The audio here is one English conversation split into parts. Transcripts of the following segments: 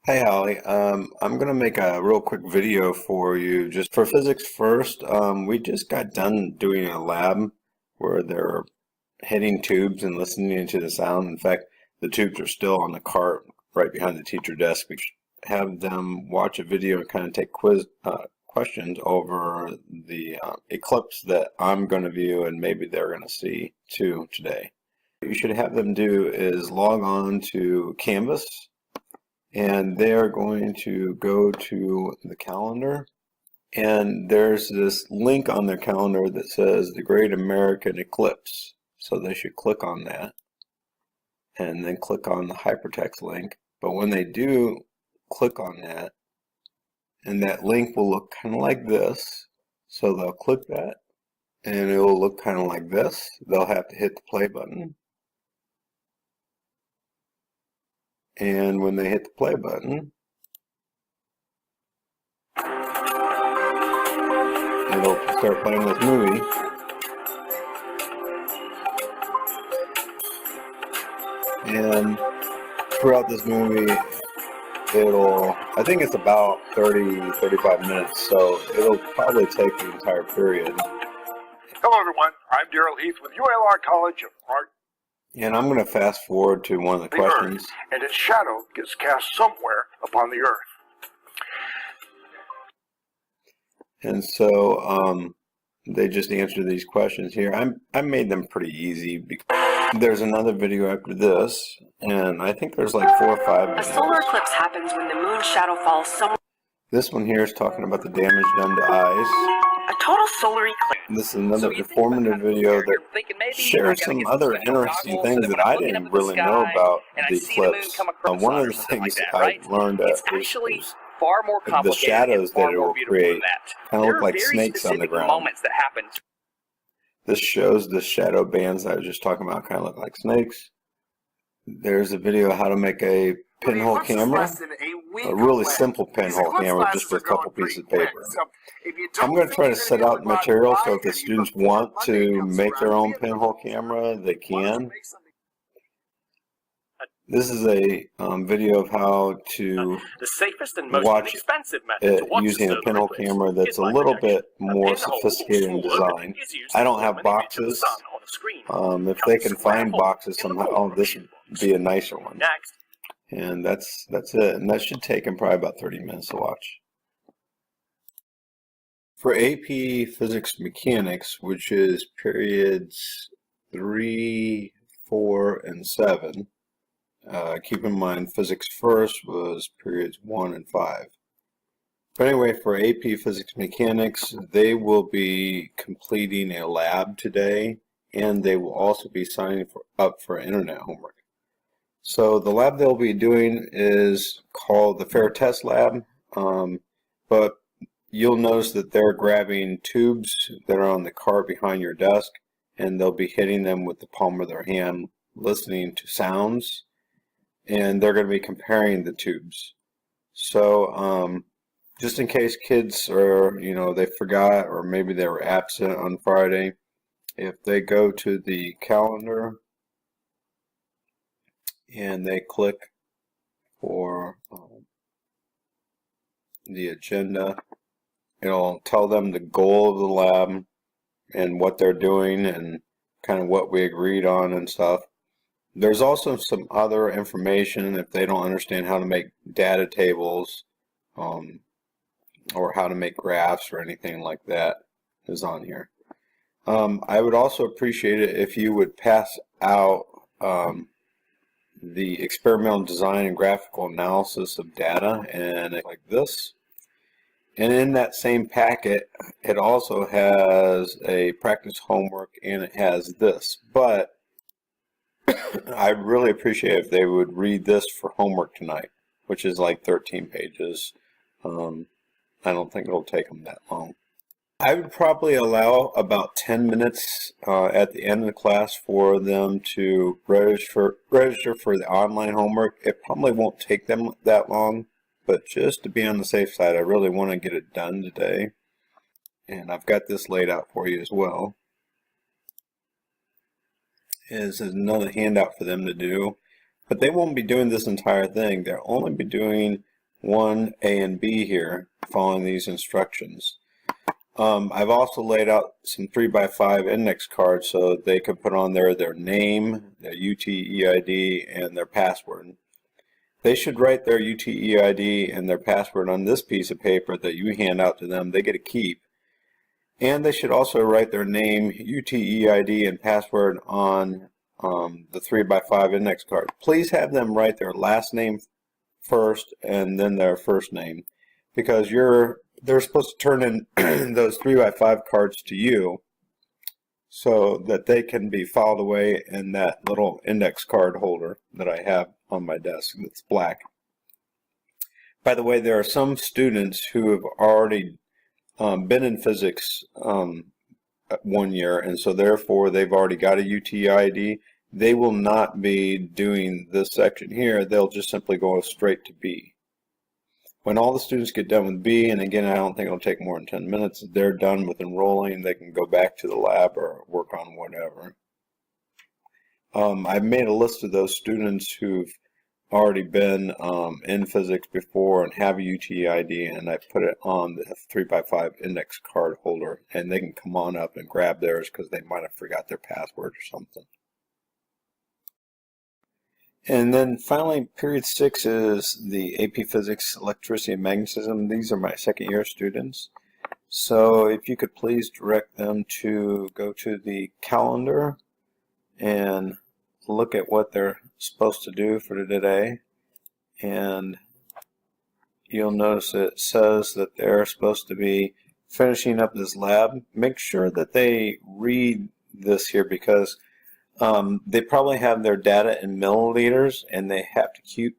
Hi, Holly. I'm going to make a real quick video for you just for physics first. We just got done doing a lab where they're hitting tubes and listening to the sound. In fact, the tubes are still on the cart right behind the teacher desk. We should have them watch a video and kind of take questions over the eclipse that I'm going to view and maybe they're going to see too today. What you should have them do is log on to Canvas, and they're going to go to the calendar, and there's this link on their calendar that says the Great American Eclipse. So they should click on that and then click on the hypertext link. But when they do click on that, and that link will look kind of like this. So they'll click that and it will look kind of like this. They'll have to hit the play button. And when they hit the play button, it'll start playing this movie. And throughout this movie, I think it's about 35 minutes, so it'll probably take the entire period. Hello everyone, I'm Daryl Heath with ULR College of Art. And I'm going to fast forward to one of the questions. Earth, and its shadow gets cast somewhere upon the earth. And so they just answer these questions here. I made them pretty easy because there's another video after this, and I think there's like 4 or 5 videos. A solar eclipse happens when the moon's shadow falls somewhere. This one here is talking about the damage done to eyes. A total solar eclipse. This is another informative video that shares some other interesting things that I didn't really know about the eclipse. One of the things I learned is far more complicated, the shadows that it will create kind of look like very snakes on the ground. Moments that happen. This shows the shadow bands I was just talking about kind of look like snakes. There's a video of how to make a pinhole camera, a really simple pinhole camera, just with a couple pieces of paper. I'm going to try to set out the material so if the students want to make their own pinhole camera, they can. This is a video of how to the safest and most watch inexpensive it method to watch using a pinhole camera that's a little bit more sophisticated in design. I don't have boxes. If they can find boxes somehow, this would be a nicer one. Next. And that's it. And that should take them probably about 30 minutes to watch. For AP Physics Mechanics, which is periods 3, 4, and 7, keep in mind Physics First was periods 1 and 5. But anyway, for AP Physics Mechanics, they will be completing a lab today, and they will also be signing up for internet homework. So the lab they'll be doing is called the Fair Test Lab, but you'll notice that they're grabbing tubes that are on the cart behind your desk, and they'll be hitting them with the palm of their hand, listening to sounds, and they're going to be comparing the tubes. So just in case kids are, they forgot or maybe they were absent on Friday, if they go to the calendar and they click for the agenda, it'll tell them the goal of the lab and what they're doing and kind of what we agreed on and stuff. There's also some other information if they don't understand how to make data tables or how to make graphs or anything like that is on here. I would also appreciate it if you would pass out the experimental design and graphical analysis of data and like this. And in that same packet, it also has a practice homework and it has this. But I'd really appreciate if they would read this for homework tonight, which is like 13 pages. I don't think it'll take them that long. I would probably allow about 10 minutes at the end of the class for them to register for the online homework. It probably won't take them that long, but just to be on the safe side, I really want to get it done today. And I've got this laid out for you as well. This is another handout for them to do, but they won't be doing this entire thing. They'll only be doing 1, A, and B here, following these instructions. I've also laid out some 3x5 index cards so they can put on there their name, their UTEID, and their password. They should write their UTEID and their password on this piece of paper that you hand out to them. They get to keep. And they should also write their name, UTEID, and password on the 3x5 index card. Please have them write their last name first and then their first name, because they're supposed to turn in those 3x5 cards to you so that they can be filed away in that little index card holder that I have on my desk that's black. By the way, there are some students who have already been in physics 1 year, and so therefore they've already got a UTID. They will not be doing this section here. They'll just simply go straight to B. When all the students get done with B, and again, I don't think it'll take more than 10 minutes, they're done with enrolling. They can go back to the lab or work on whatever. I've made a list of those students who've already been in physics before and have a UTID, and I put it on the 3x5 index card holder, and they can come on up and grab theirs because they might have forgot their password or something. And then finally, period 6 is the AP Physics, Electricity, and Magnetism. These are my second year students. So if you could please direct them to go to the calendar and look at what they're supposed to do for today. And you'll notice it says that they're supposed to be finishing up this lab. Make sure that they read this here, because they probably have their data in milliliters and they have to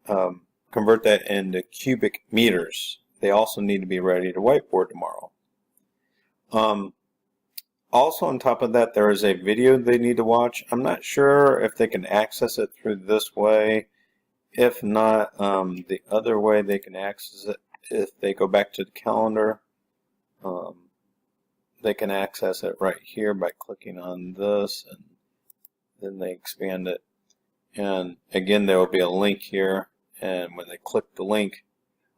convert that into cubic meters. They also need to be ready to whiteboard tomorrow. Also on top of that, there is a video they need to watch. I'm not sure if they can access it through this way. If not, the other way they can access it, if they go back to the calendar, they can access it right here by clicking on this, and then they expand it. And again, there will be a link here, and when they click the link,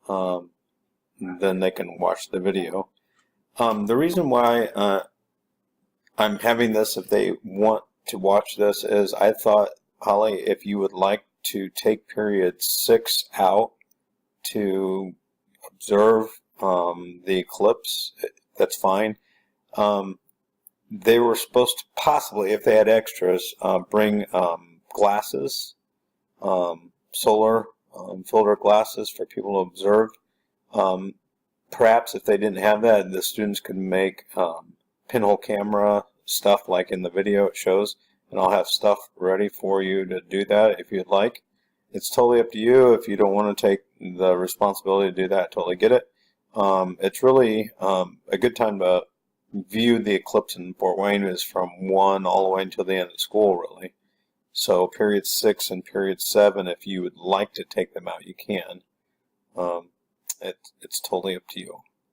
then they can watch the video. The reason why I'm having this, if they want to watch this, is I thought, Holly, if you would like to take period 6 out to observe the eclipse, that's fine. They were supposed to possibly, if they had extras, bring glasses, solar filter glasses for people to observe. Perhaps if they didn't have that, the students could make pinhole camera stuff like in the video it shows, and I'll have stuff ready for you to do that if you'd like. It's totally up to you. If you don't want to take the responsibility to do that, totally get it. It's really a good time to view the eclipse in Fort Wayne is from 1 all the way until the end of school, really. So period 6 and period 7, if you would like to take them out, you can. It's totally up to you.